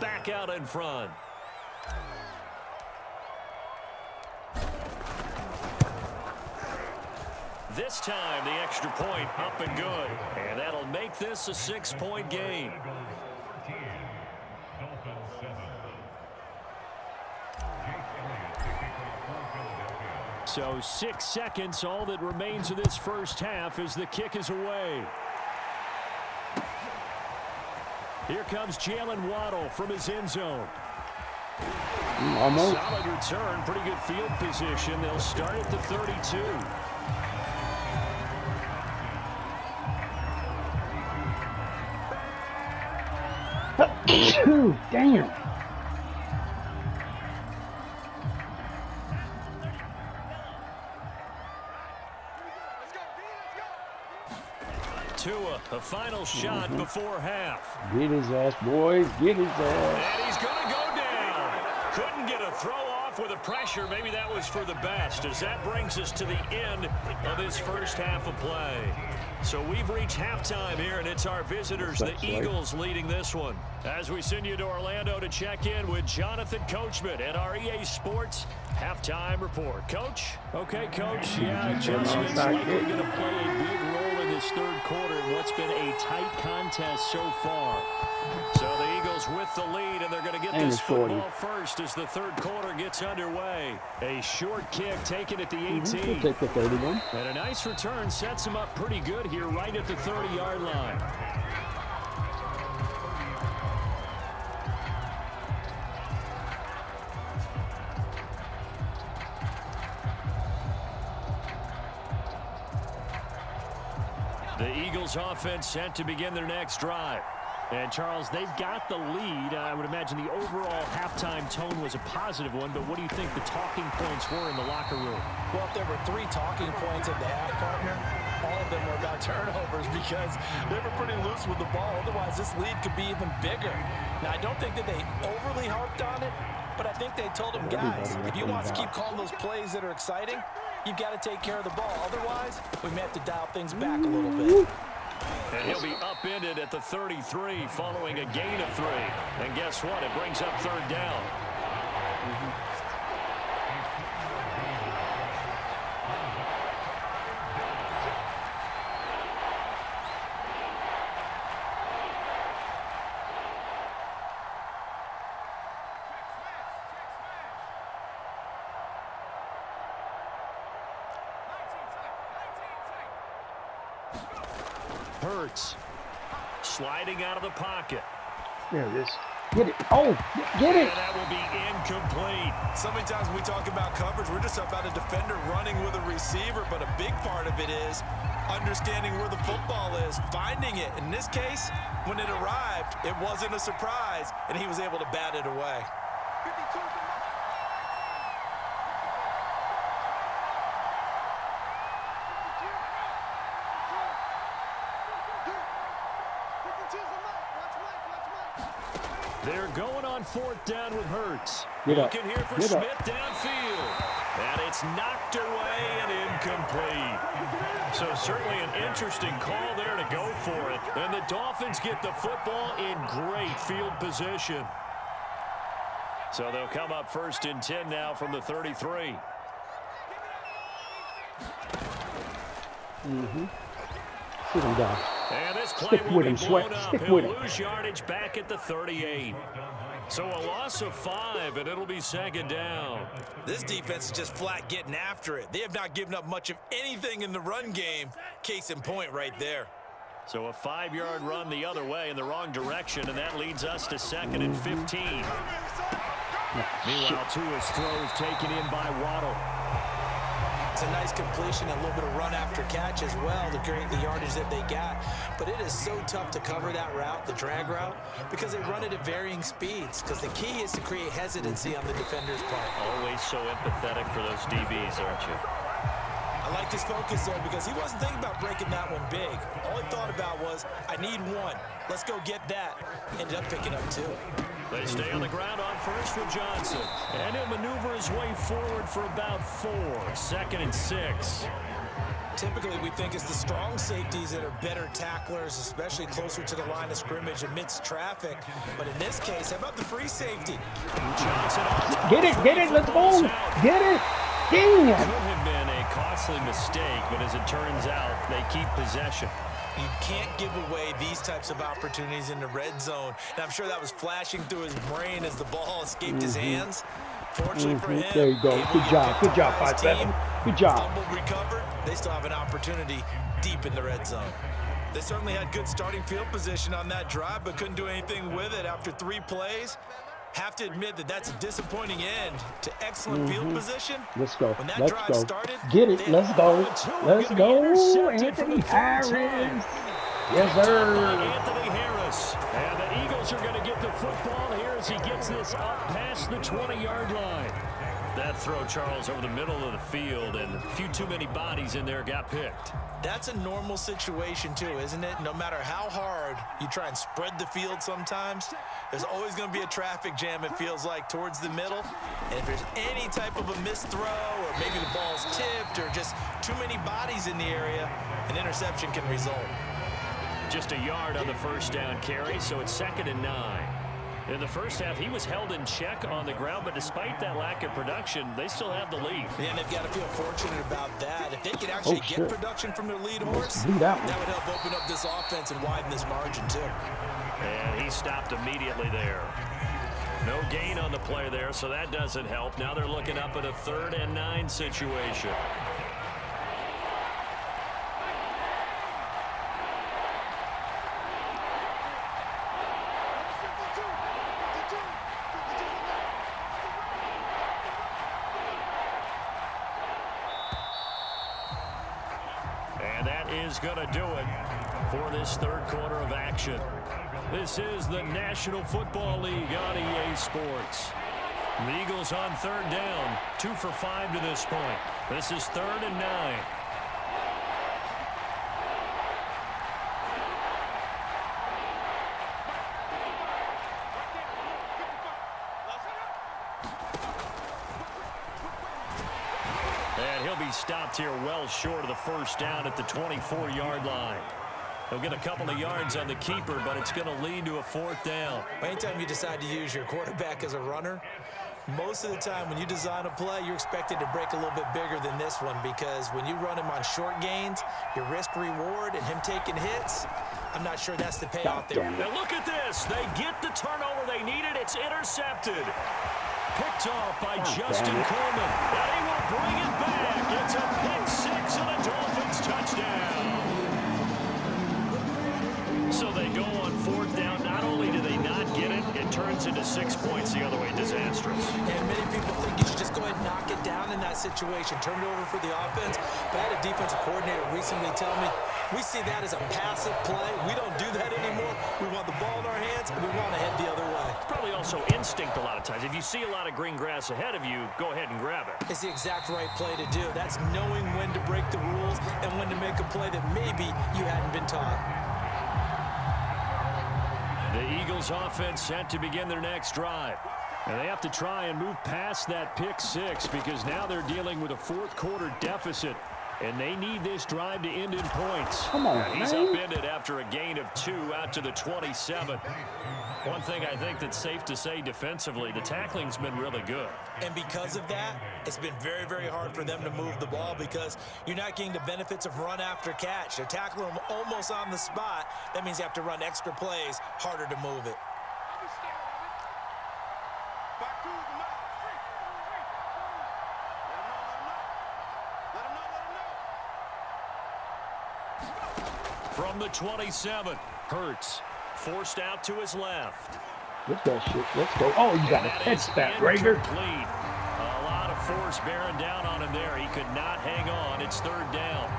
back out in front. This time, the extra point up and good. And that'll make this a 6-point game. So 6 seconds, all that remains of this first half as the kick is away. Here comes Jalen Waddle from his end zone. Almost. Solid return, pretty good field position. They'll start at the 32. Damn. Tua, a final shot before half. Get his ass, boys. Get his ass. And he's going to go down. Couldn't get a throw off with the pressure. Maybe that was for the best, as that brings us to the end of this first half of play. So we've reached halftime here, and it's our visitors, the Eagles, leading this one. As we send you to Orlando to check in with Jonathan Coachman at our EA Sports halftime report. Coach? Okay, Coach. Yeah, adjustments likely going to play a big role in this third quarter in what's been a tight contest so far. So the Eagles with the lead, and they're going to get this football first as the third quarter gets underway. A short kick taken at the 18. Take the 31. And a nice return sets him up pretty good here right at the 30-yard line. The Eagles offense set to begin their next drive. And, Charles, they've got the lead. I would imagine the overall halftime tone was a positive one, but what do you think the talking points were in the locker room? Well, if there were 3 talking points at the half, partner, all of them were about turnovers because they were pretty loose with the ball. Otherwise, this lead could be even bigger. Now, I don't think that they overly harped on it, but I think they told them, guys, if you want to keep calling those plays that are exciting, you've got to take care of the ball. Otherwise, we may have to dial things back a little bit. And he'll be upended at the 33 following a gain of 3. And guess what? It brings up third down. Hurts sliding out of the pocket. There it is. Get it. Oh, get it. And that will be incomplete. So many times when we talk about coverage, we're just about a defender running with a receiver, but a big part of it is understanding where the football is, finding it. In this case, when it arrived, it wasn't a surprise, and he was able to bat it away. They're going on 4th down with Hurts. Looking here for Smith downfield. And it's knocked away and incomplete. So certainly an interesting call there to go for it. And the Dolphins get the football in great field position. So they'll come up 1st and 10 now from the 33. Sit him down. And this play Stick will with be him, blown Sweat. up. Stick He'll with him. lose yardage back at the 38. So a loss of 5, and it'll be 2nd down. This defense is just flat getting after it. They have not given up much of anything in the run game. Case in point right there. So a 5-yard run the other way in the wrong direction, and that leads us to 2nd and 15. Meanwhile, Tua's throw is taken in by Waddle. It's a nice completion, a little bit of run after catch as well to create the yardage that they got. But it is so tough to cover that route, the drag route, because they run it at varying speeds. Because the key is to create hesitancy on the defender's part. Always so empathetic for those DBs, aren't you? I like his focus there because he wasn't thinking about breaking that one big. All he thought about was, I need 1. Let's go get that. Ended up picking up 2. They stay on the ground on first with Johnson. And he'll maneuver his way forward for about 4. 2nd and 6. Typically, we think it's the strong safeties that are better tacklers, especially closer to the line of scrimmage amidst traffic. But in this case, how about the free safety? Get it, let's go. Get it. Dang it. Could have been a costly mistake, but as it turns out, they keep possession. You can't give away these types of opportunities in the red zone. And I'm sure that was flashing through his brain as the ball escaped his hands. Fortunately for him, there you go. Good job, 5-7. Good job. Fumble recovered. They still have an opportunity deep in the red zone. They certainly had good starting field position on that drive, but couldn't do anything with it after 3 plays. Have to admit that that's a disappointing end to excellent field position. Let's go. When that Let's drive go. started, Get it. Let's go. Let's go. Anthony Harris. Yes, sir. Anthony Harris. And the Eagles are going to get the football here as he gets this up past the 20-yard line. That throw, Charles, over the middle of the field, and a few too many bodies in there got picked. That's a normal situation, too, isn't it? No matter how hard you try and spread the field sometimes, there's always going to be a traffic jam, it feels like, towards the middle. And if there's any type of a missed throw, or maybe the ball's tipped, or just too many bodies in the area, an interception can result. Just a yard on the first down carry, so it's 2nd and 9. In the first half, he was held in check on the ground, but despite that lack of production, they still have the lead. Yeah, and they've got to feel fortunate about that. If they could actually get production from their lead horse, that would help open up this offense and widen this margin, too. And he stopped immediately there. No gain on the play there, so that doesn't help. Now they're looking up at a 3rd and 9 situation. And that is going to do it for this 3rd quarter of action. This is the National Football League on EA Sports. The Eagles on 3rd down, 2 for 5 to this point. This is 3rd and 9. And he'll be stopped here well short of the first down at the 24-yard line. He'll get a couple of yards on the keeper, but it's going to lead to a 4th down. Anytime you decide to use your quarterback as a runner, most of the time when you design a play, you're expected to break a little bit bigger than this one, because when you run him on short gains, your risk-reward and him taking hits, I'm not sure that's the payoff there. Now look at this. They get the turnover they needed. It's intercepted. Picked off by Justin Coleman. And he will bring it back. It's a pick 6 and a Dolphins touchdown. So they go on 4th down. Not only do they not get it, it turns into 6 points the other way. Disastrous. And many people think you should just go ahead and knock it down in that situation. Turn it over for the offense. But I had a defensive coordinator recently tell me, we see that as a passive play. We don't do that anymore. We want the ball in our hands, and we want to head the other way. It's probably also instinct a lot of times. If you see a lot of green grass ahead of you, go ahead and grab it. It's the exact right play to do. That's knowing when to break the rules and when to make a play that maybe you hadn't been taught. The Eagles offense set to begin their next drive. And they have to try and move past that pick 6, because now they're dealing with a 4th quarter deficit. And they need this drive to end in points. Come on, he's upended after a gain of 2 out to the 27. One thing I think that's safe to say defensively, the tackling's been really good. And because of that, it's been very, very hard for them to move the ball, because you're not getting the benefits of run after catch. They're tackling them almost on the spot. That means you have to run extra plays, harder to move it. From the 27, Hurts forced out to his left. Let's go, shit. Let's go. Oh, you got a head spat, Rager. A lot of force bearing down on him there. He could not hang on. It's 3rd down.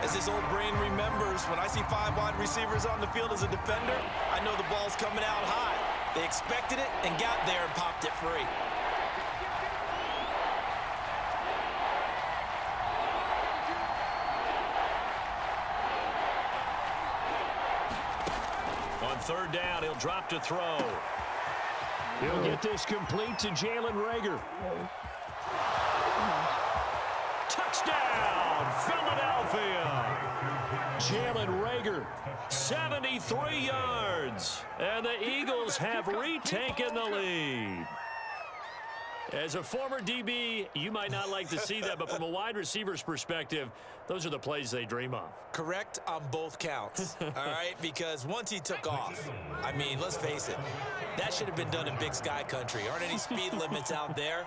As his old brain remembers, when I see 5 wide receivers on the field as a defender, I know the ball's coming out high. They expected it and got there and popped it free. On 3rd down, he'll drop to throw. He'll get this complete to Jalen Reagor. Touchdown! Touchdown, Philadelphia. Jalen Reagor, 73 yards. And the Eagles have retaken the lead. As a former DB, you might not like to see that, but from a wide receiver's perspective, those are the plays they dream of. Correct on both counts, all right? Because once he took off, I mean, let's face it, that should have been done in Big Sky Country. Aren't any speed limits out there?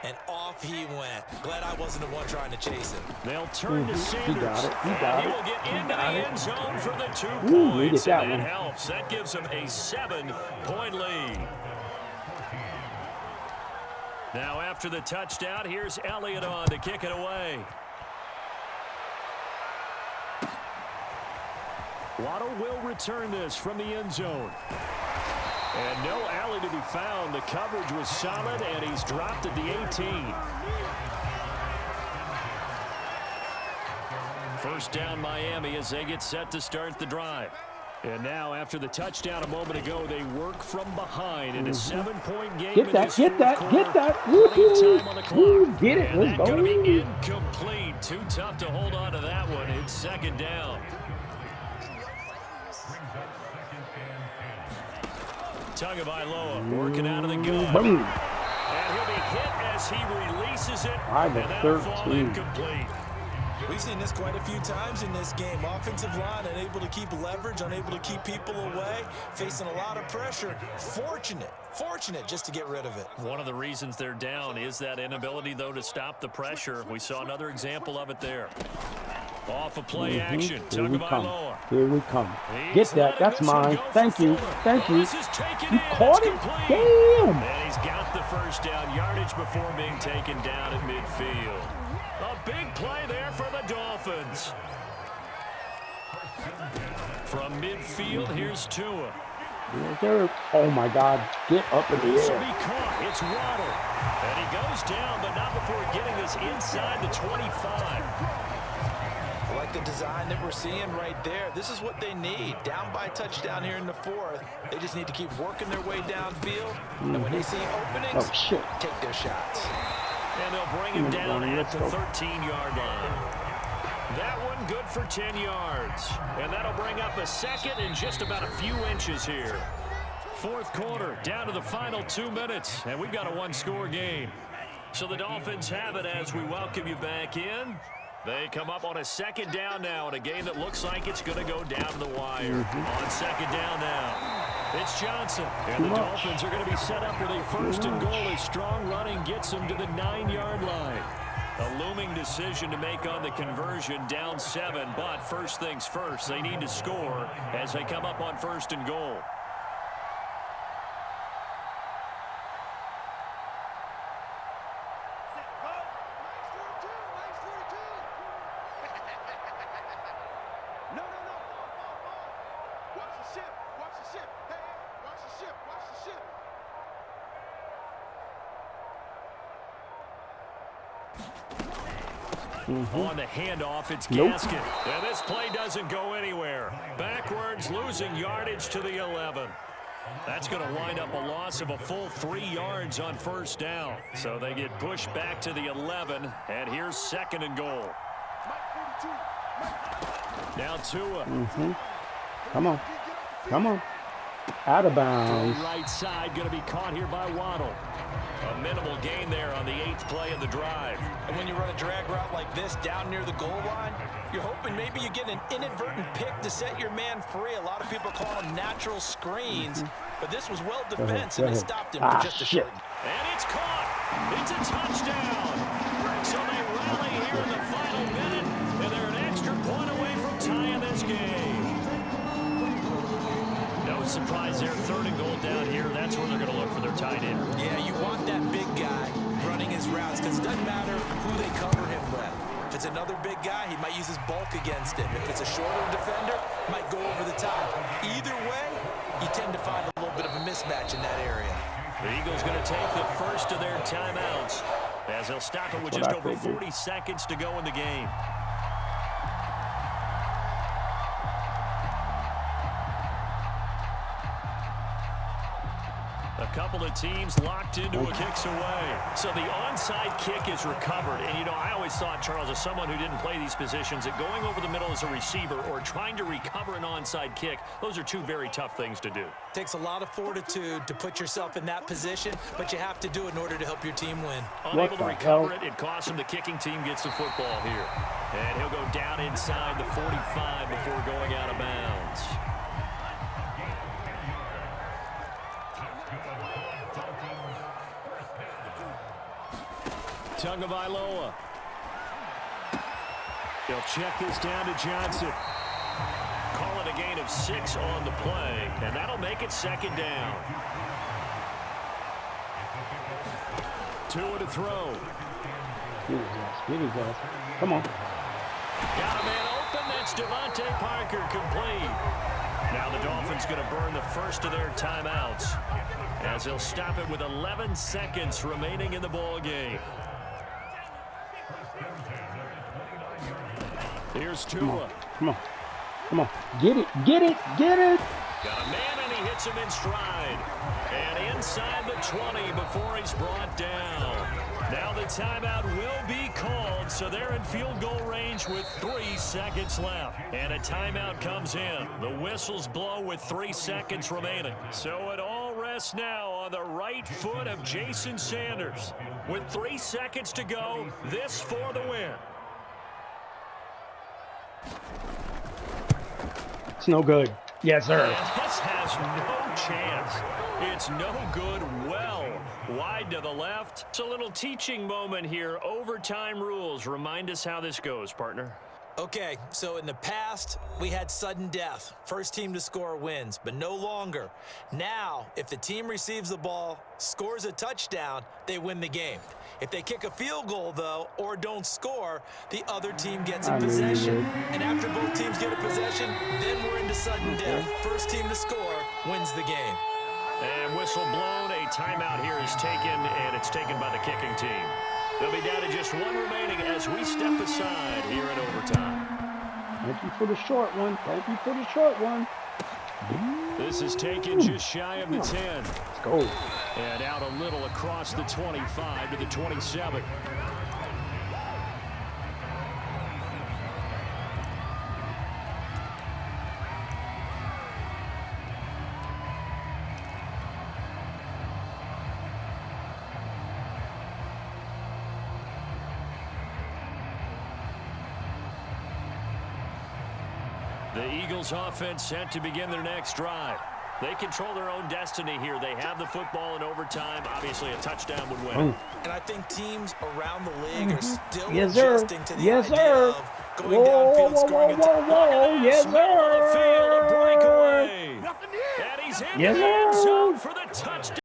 And off he went. Glad I wasn't the one trying to chase him. They'll turn to Sanders. He got it. He and got he it. will get into the end zone for the 2 Needed points. that And one. that helps. That gives him a 7-point lead. Now after the touchdown, here's Elliott on to kick it away. Waddle will return this from the end zone. And no alley to be found. The coverage was solid, and he's dropped at the 18. First down Miami as they get set to start the drive. And now, after the touchdown a moment ago, they work from behind in a 7-point game. Get that, get that. Woo-hoo. Time on the clock. Woo, get it, And let's that's going to go. be incomplete. Too tough to hold on to that one. It's second down. Tagovailoa working out of the gun. Boom. And he'll be hit as he releases it. Five of And that'll fall 13. incomplete. We've seen this quite a few times in this game. Offensive line unable to keep leverage, unable to keep people away, facing a lot of pressure. Fortunate just to get rid of it. One of the reasons they're down is that inability, though, to stop the pressure. We saw another example of it there. Off of play action. Here we come. Tagovailoa. Here we come. He's Get that. letting That's this one mine. go for Thank you. Fuller. Thank Oh, you. this is taken You in. caught It's it? complete. Damn. And he's got the first down yardage before being taken down at midfield. A big play there for the Dolphins. From midfield, here's Tua. Oh, my God. Get up in the This will air. be caught. It's Waddle. And he goes down, but not before getting this inside the 25. I like the design that we're seeing right there. This is what they need. Down by touchdown here in the 4th. They just need to keep working their way downfield. And when they see openings, Oh, shit. take their shots. And they'll bring him down at the 13-yard line. That one good for 10 yards. And that'll bring up a second in just about a few inches here. Fourth quarter, down to the final 2 minutes. And we've got a one-score game. So the Dolphins have it as we welcome you back in. They come up on a second down now in a game that looks like it's going to go down to the wire. On second down now. It's Johnson. And the Dolphins are going to be set up with a first and goal as strong running gets them to the 9-yard line. A looming decision to make on the conversion, down 7. But first things first, they need to score as they come up on first and goal. On the handoff, it's Gaskin. And this play doesn't go anywhere. Backwards, losing yardage to the 11. That's going to wind up a loss of a full 3 yards on first down. So they get pushed back to the 11, and here's second and goal. Now Tua. Come on. Come on. Out of bounds. Right side going to be caught here by Waddle. A minimal gain there on the 8th play of the drive. And when you run a drag route like this down near the goal line, you're hoping maybe you get an inadvertent pick to set your man free. A lot of people call them natural screens, but this was well defense, and they stopped him for just a short. And it's caught. It's a touchdown. So they rally here in the final minute, and they're an extra point away from tying this game. No surprise there, third and goal down here. That's where they're going to look for their tight end. Yeah, you want that big guy running his routes because it doesn't matter who they cover him with. If it's another big guy, he might use his bulk against him. If it's a shorter defender, might go over the top. Either way, you tend to find a little bit of a mismatch in that area. The Eagles going to take the first of their timeouts as they'll stop it with just over 40 seconds to go in the game. A couple of teams locked into a kicks away. So the onside kick is recovered. And, you know, I always thought, Charles, as someone who didn't play these positions, that going over the middle as a receiver or trying to recover an onside kick, those are two very tough things to do. Takes a lot of fortitude to put yourself in that position, but you have to do it in order to help your team win. Unable to recover it, it costs him. The kicking team gets the football here. And he'll go down inside the 45 before going out of bounds. Tagovailoa. They'll check this down to Johnson. Call it a gain of 6 on the play, and that'll make it second down. Tua to throw. Speedy guys. Come on. Got a man open. That's Devontae Parker, complete. Now the Dolphins going to burn the first of their timeouts as they'll stop it with 11 seconds remaining in the ball game. Here's Tua. Come on. Come on. Get it. Get it. Get it. Got a man, and he hits him in stride. And inside the 20 before he's brought down. Now the timeout will be called, so they're in field goal range with 3 seconds left. And a timeout comes in. The whistles blow with 3 seconds remaining. So it all rests now on the right foot of Jason Sanders. With 3 seconds to go, this for the win. It's no good. Yes, sir. This has no chance. It's no good. Well wide to the left. It's a little teaching moment here. Overtime rules. Remind us how this goes, partner. Okay, so in the past, we had sudden death. First team to score wins, but no longer. Now, if the team receives the ball, scores a touchdown, they win the game. If they kick a field goal, though, or don't score, the other team gets a possession. And after both teams get a possession, then we're into sudden death. First team to score wins the game. And whistle blown. A timeout here is taken, and it's taken by the kicking team. They'll be down to just 1 remaining as we step aside here in overtime. Thank you for the short one. Thank you for the short one. This is taken just shy of the 10. Let's go. And out a little across the 25 to the 27. The Eagles offense set to begin their next drive. They control their own destiny here. They have the football in overtime. Obviously, a touchdown would win. And I think teams around the league are still yes, adjusting to the yes, idea of going downfield, scoring a touchdown. Yes, Middle of the field, a sir. breakaway. And he's in Yes, the end sir. zone for the touchdown.